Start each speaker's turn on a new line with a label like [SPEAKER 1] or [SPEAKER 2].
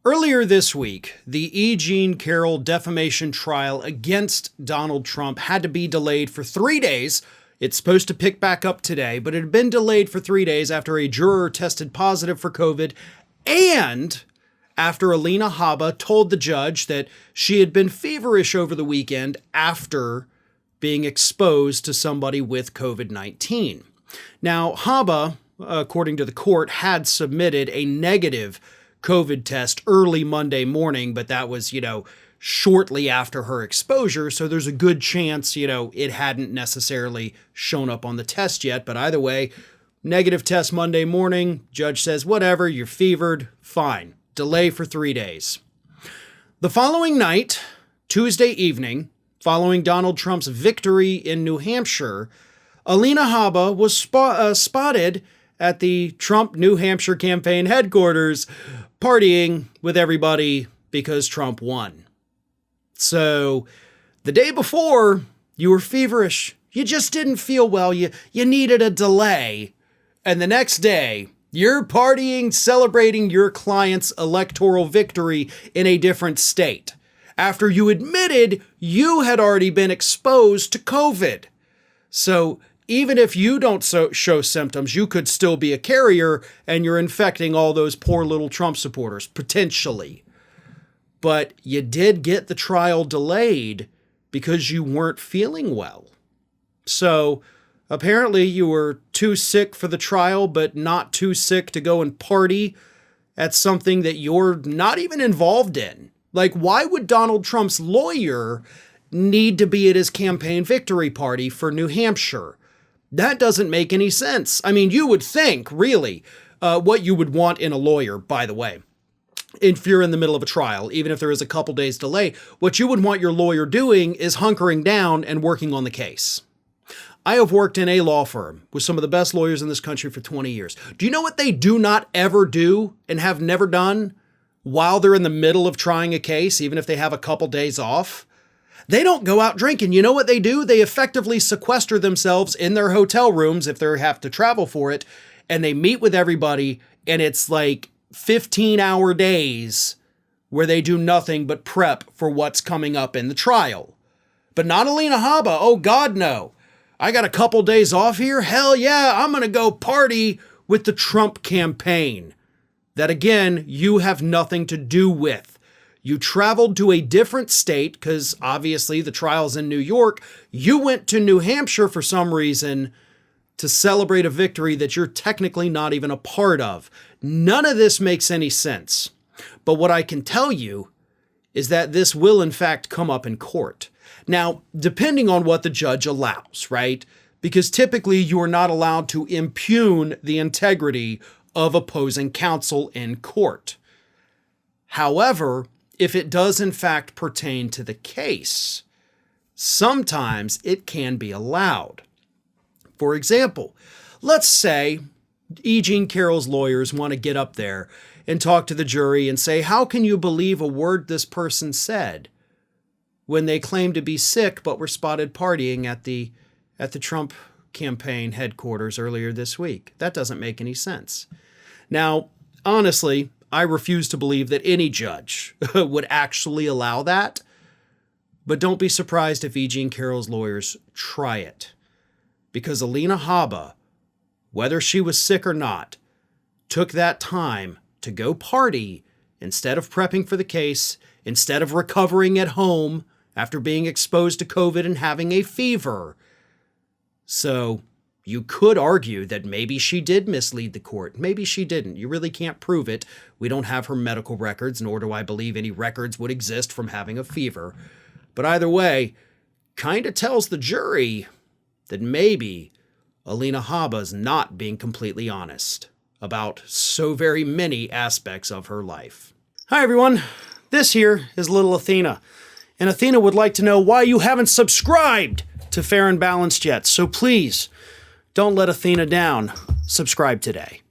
[SPEAKER 1] Earlier this week, the E. Jean Carroll defamation trial against Donald Trump had to be delayed for 3 days. It's supposed to pick back up today, but it had been delayed for 3 days after a juror tested positive for COVID and after Alina Habba told the judge that she had been feverish over the weekend after being exposed to somebody with COVID-19. Now, Habba, according to the court, had submitted a negative COVID test early Monday morning, but that was, shortly after her exposure. So there's a good chance, it hadn't necessarily shown up on the test yet. But either way, negative test Monday morning, judge says, whatever, you're fevered, fine. Delay for 3 days. The following night, Tuesday evening, following Donald Trump's victory in New Hampshire, Alina Habba was spotted at the Trump New Hampshire campaign headquarters partying with everybody because Trump won. So the day before, you were feverish. You just didn't feel well. You needed a delay. And the next day, you're partying, celebrating your client's electoral victory in a different state after you admitted you had already been exposed to COVID. So even if you don't show symptoms, you could still be a carrier and you're infecting all those poor little Trump supporters, potentially. But you did get the trial delayed because you weren't feeling well. So apparently you were too sick for the trial, but not too sick to go and party at something that you're not even involved in. Like, why would Donald Trump's lawyer need to be at his campaign victory party for New Hampshire? That doesn't make any sense. I mean, you would think, really, what you would want in a lawyer, by the way, if you're in the middle of a trial, even if there is a couple days delay, what you would want your lawyer doing is hunkering down and working on the case. I have worked in a law firm with some of the best lawyers in this country for 20 years. Do you know what they do not ever do and have never done while they're in the middle of trying a case, even if they have a couple days off? They don't go out drinking. You know what they do? They effectively sequester themselves in their hotel rooms if they have to travel for it, and they meet with everybody, and it's like 15-hour days where they do nothing but prep for what's coming up in the trial. But not Alina Habba. Oh, God, no. I got a couple days off here? Hell yeah, I'm going to go party with the Trump campaign. That, again, you have nothing to do with. You traveled to a different state because obviously the trial's in New York. You went to New Hampshire for some reason to celebrate a victory that you're technically not even a part of. None of this makes any sense. But what I can tell you is that this will in fact come up in court. Now, depending on what the judge allows, right? Because typically you are not allowed to impugn the integrity of opposing counsel in court. However, if it does in fact pertain to the case, sometimes it can be allowed. For example, let's say E. Jean Carroll's lawyers want to get up there and talk to the jury and say, how can you believe a word this person said when they claim to be sick but were spotted partying at the Trump campaign headquarters earlier this week? That doesn't make any sense. Now, honestly, I refuse to believe that any judge would actually allow that, but don't be surprised if E. Jean Carroll's lawyers try it. Because Alina Habba, whether she was sick or not, took that time to go party instead of prepping for the case, instead of recovering at home after being exposed to COVID and having a fever. So you could argue that maybe she did mislead the court. Maybe she didn't. You really can't prove it. We don't have her medical records, nor do I believe any records would exist from having a fever. But either way, kind of tells the jury that maybe Alina Habba's not being completely honest about so very many aspects of her life. Hi, everyone. This here is little Athena. And Athena would like to know why you haven't subscribed to Fair and Balanced yet. So please, don't let Athena down. Subscribe today.